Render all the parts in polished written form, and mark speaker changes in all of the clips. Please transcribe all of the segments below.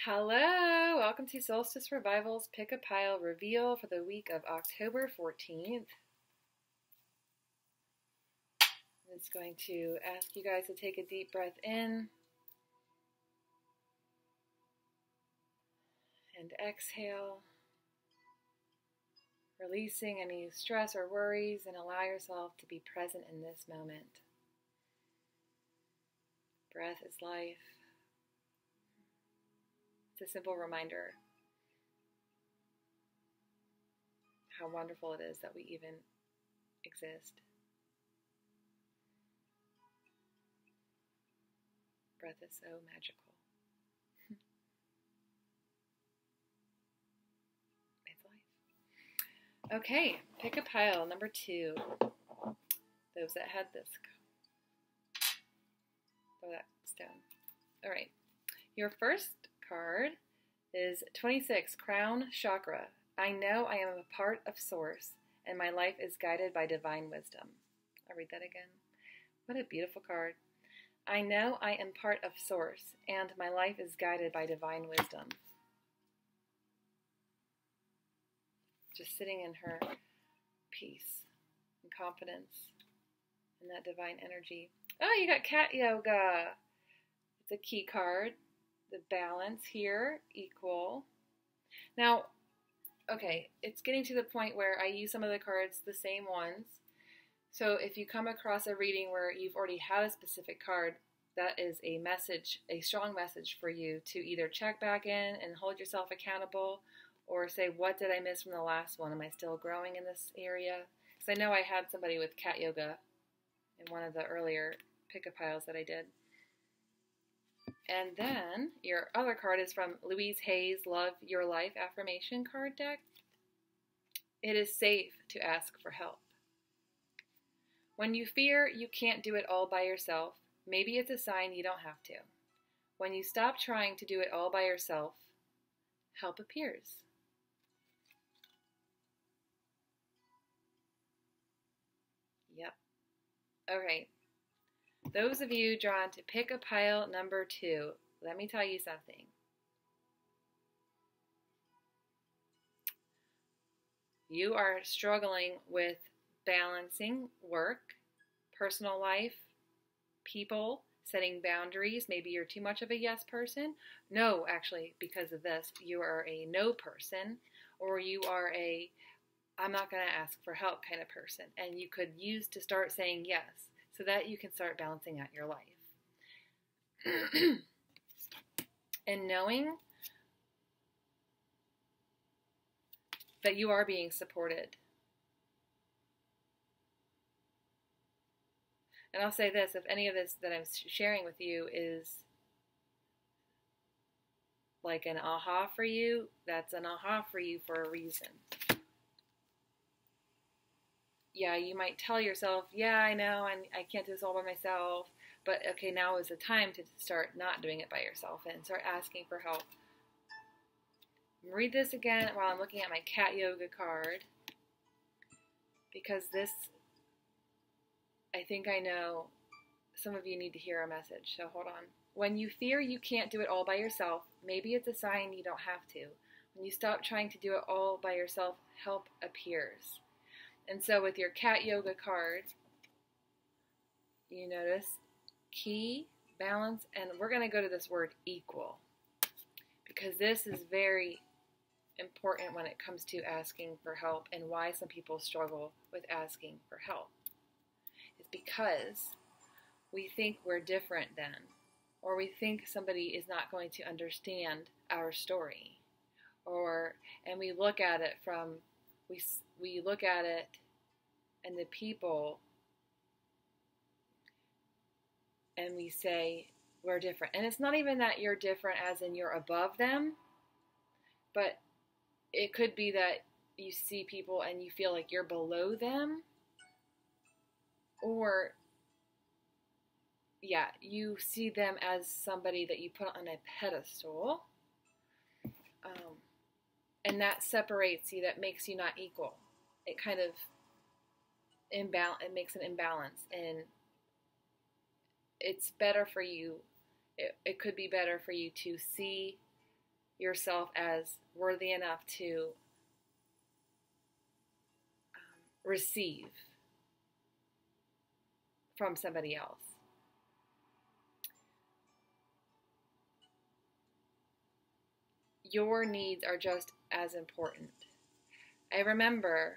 Speaker 1: Hello, welcome to Soulstice Revival's Pick a Pile reveal for the week of October 14th. I'm just going to ask you guys to take a deep breath in and exhale, releasing any stress or worries, and allow yourself to be present in this moment. Breath is life. It's a simple reminder how wonderful it is that we even exist. Breath is so magical. It's life. Okay, pick a pile, number 2. Those that had this. Throw that stone. All right. Your first card is 26, Crown Chakra. I know I am a part of Source, and my life is guided by divine wisdom. I'll read that again. What a beautiful card. I know I am part of Source, and my life is guided by divine wisdom. Just sitting in her peace and confidence in that divine energy. Oh, you got Cat Yoga. It's a key card. The balance here, equal. Now, okay, it's getting to the point where I use some of the cards, the same ones. So if you come across a reading where you've already had a specific card, that is a message, a strong message for you to either check back in and hold yourself accountable, or say, what did I miss from the last one? Am I still growing in this area? Because I know I had somebody with Cat Yoga in one of the earlier pick-a-piles that I did. And then your other card is from Louise Hay's Love Your Life Affirmation card deck. It is safe to ask for help. When you fear you can't do it all by yourself, maybe it's a sign you don't have to. When you stop trying to do it all by yourself, help appears. Yep. Okay. Those of you drawn to pick a pile number 2, let me tell you something. You are struggling with balancing work, personal life, people, setting boundaries. Maybe you're too much of a yes person. No, actually, because of this, you are a no person, or you are a I'm not going to ask for help kind of person. And you could use to start saying yes, so that you can start balancing out your life. And knowing that you are being supported. And I'll say this, if any of this that I'm sharing with you is like an aha for you, that's an aha for you for a reason. Yeah, you might tell yourself, yeah, I know, and I can't do this all by myself, but okay, now is the time to start not doing it by yourself and start asking for help. Read this again while I'm looking at my Cat Yoga card, because this, I think I know some of you need to hear a message, so hold on. When you fear you can't do it all by yourself, maybe it's a sign you don't have to. When you stop trying to do it all by yourself, help appears. And so with your Cat Yoga card, you notice key, balance, and we're going to go to this word equal, because this is very important when it comes to asking for help, and why some people struggle with asking for help. It's because we think we're different then, or we think somebody is not going to understand our story, and we look at it from we look at it and the people and we say we're different. And it's not even that you're different as in you're above them, but it could be that you see people and you feel like you're below them, or yeah, you see them as somebody that you put on a pedestal, and that separates you, that makes you not equal. It kind of it makes an imbalance, and it's better for you, it could be better for you to see yourself as worthy enough to receive from somebody else. Your needs are just as important. I remember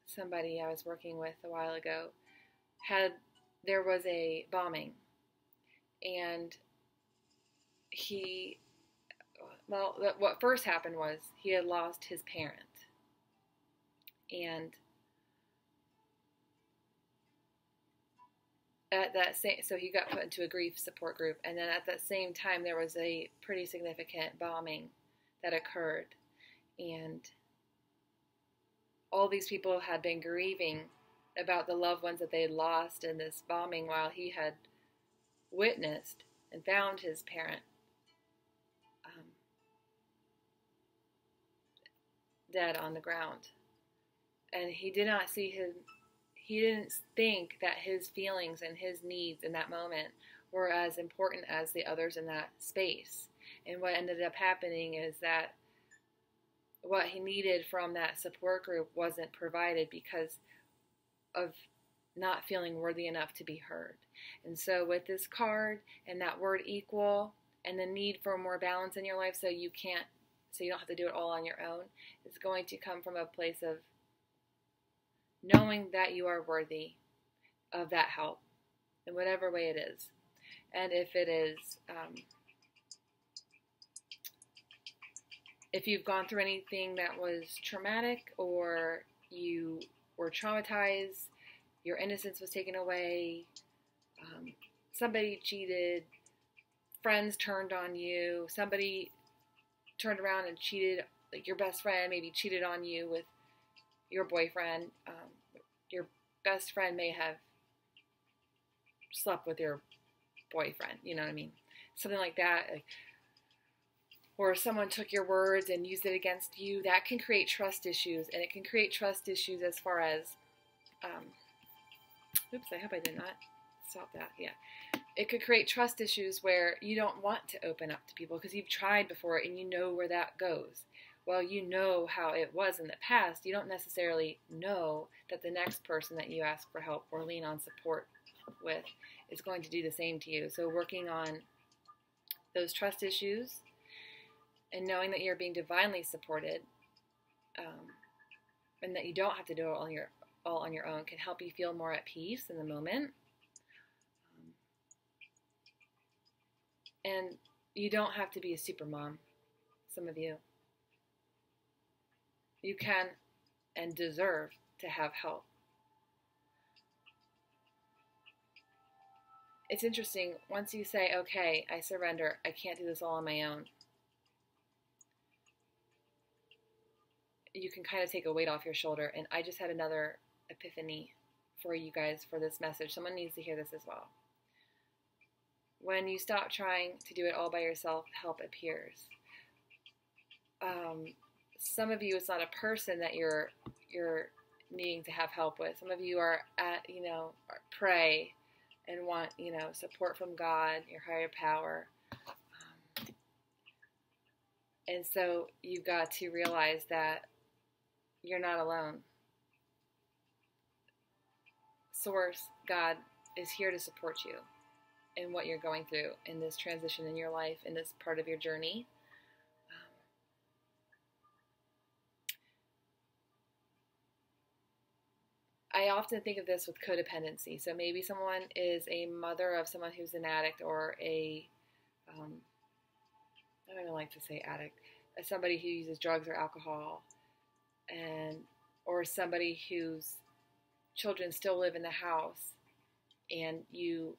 Speaker 1: somebody I was working with a while ago there was a bombing, and what first happened was he had lost his parent, and so he got put into a grief support group, and then at that same time there was a pretty significant bombing that occurred, and all these people had been grieving about the loved ones that they had lost in this bombing, while he had witnessed and found his parent dead on the ground. And he didn't think that his feelings and his needs in that moment were as important as the others in that space. And what ended up happening is that what he needed from that support group wasn't provided because of not feeling worthy enough to be heard. And so with this card and that word equal and the need for more balance in your life so you don't have to do it all on your own, it's going to come from a place of knowing that you are worthy of that help in whatever way it is. And if it is, if you've gone through anything that was traumatic, or you were traumatized, your innocence was taken away, somebody cheated, friends turned on you, somebody turned around and cheated, like your best friend maybe cheated on you with your boyfriend, your best friend may have slept with your boyfriend, you know what I mean? Something like that, or someone took your words and used it against you, that can create trust issues. And it can create trust issues as far as, oops, I hope I did not stop that, yeah. It could create trust issues where you don't want to open up to people because you've tried before and you know where that goes. Well, you know how it was in the past. You don't necessarily know that the next person that you ask for help or lean on support with is going to do the same to you. So working on those trust issues and knowing that you're being divinely supported, and that you don't have to do it all on your own, can help you feel more at peace in the moment. And you don't have to be a super mom, some of you. You can and deserve to have help. It's interesting, once you say, okay, I surrender, I can't do this all on my own, you can kind of take a weight off your shoulder. And I just had another epiphany for you guys for this message. Someone needs to hear this as well. When you stop trying to do it all by yourself, help appears. Some of you, it's not a person that you're needing to have help with. Some of you are pray and want, support from God, your higher power. And so you've got to realize that you're not alone. Source, God, is here to support you in what you're going through in this transition in your life, in this part of your journey. I often think of this with codependency. So maybe someone is a mother of someone who's an addict, or I don't even like to say addict, somebody who uses drugs or alcohol, or somebody whose children still live in the house, and you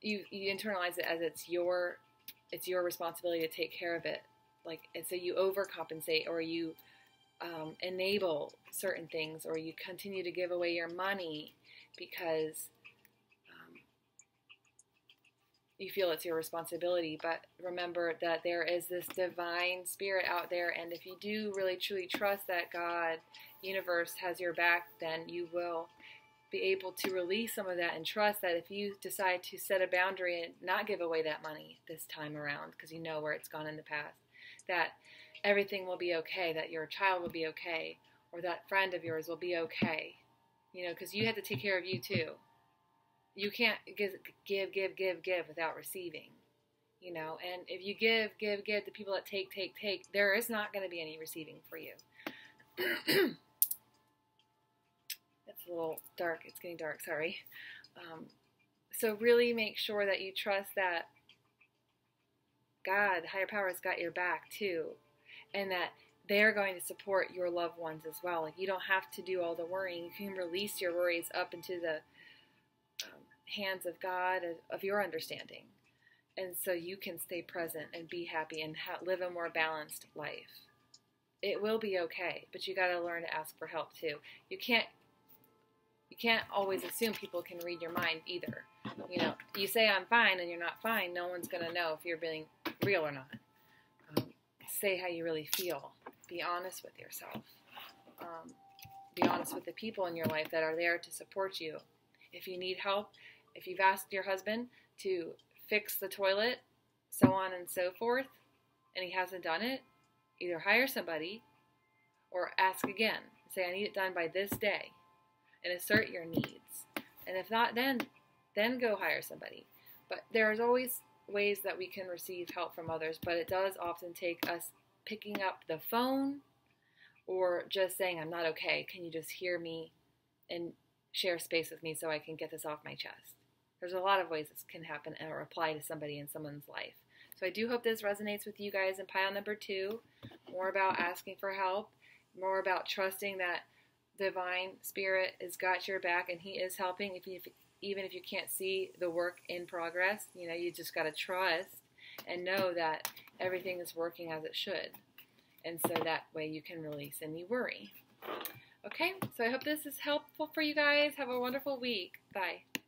Speaker 1: internalize it as it's your responsibility to take care of it, and so you overcompensate, or you enable certain things, or you continue to give away your money because you feel it's your responsibility. But remember that there is this divine spirit out there, and if you do really truly trust that God, universe, has your back, then you will be able to release some of that and trust that if you decide to set a boundary and not give away that money this time around, because you know where it's gone in the past, that everything will be okay, that your child will be okay, or that friend of yours will be okay. You know, because you have to take care of you too. You can't give without receiving. You know, and if you give to people that take, there is not going to be any receiving for you. It's a little dark. It's getting dark. Sorry. So really make sure that you trust that God, higher power, has got your back too, and that they're going to support your loved ones as well. Like, you don't have to do all the worrying. You can release your worries up into the hands of God, of your understanding. And so you can stay present and be happy and live a more balanced life. It will be okay, but you got to learn to ask for help too. You can't always assume people can read your mind either. You know, you say I'm fine and you're not fine, no one's going to know if you're being real or not. Say how you really feel. Be honest with yourself. Be honest with the people in your life that are there to support you. If you need help, if you've asked your husband to fix the toilet, so on and so forth, and he hasn't done it, either hire somebody or ask again. Say, I need it done by this day, and assert your needs. And if not, then go hire somebody. But there's always ways that we can receive help from others, but it does often take us picking up the phone or just saying, I'm not okay. Can you just hear me and share space with me so I can get this off my chest? There's a lot of ways this can happen or apply to somebody in someone's life. So I do hope this resonates with you guys in pile number 2. More about asking for help, more about trusting that divine spirit has got your back and he is helping. Even if you can't see the work in progress, you know, you just got to trust and know that everything is working as it should. And so that way you can release any worry. Okay, so I hope this is helpful for you guys. Have a wonderful week. Bye.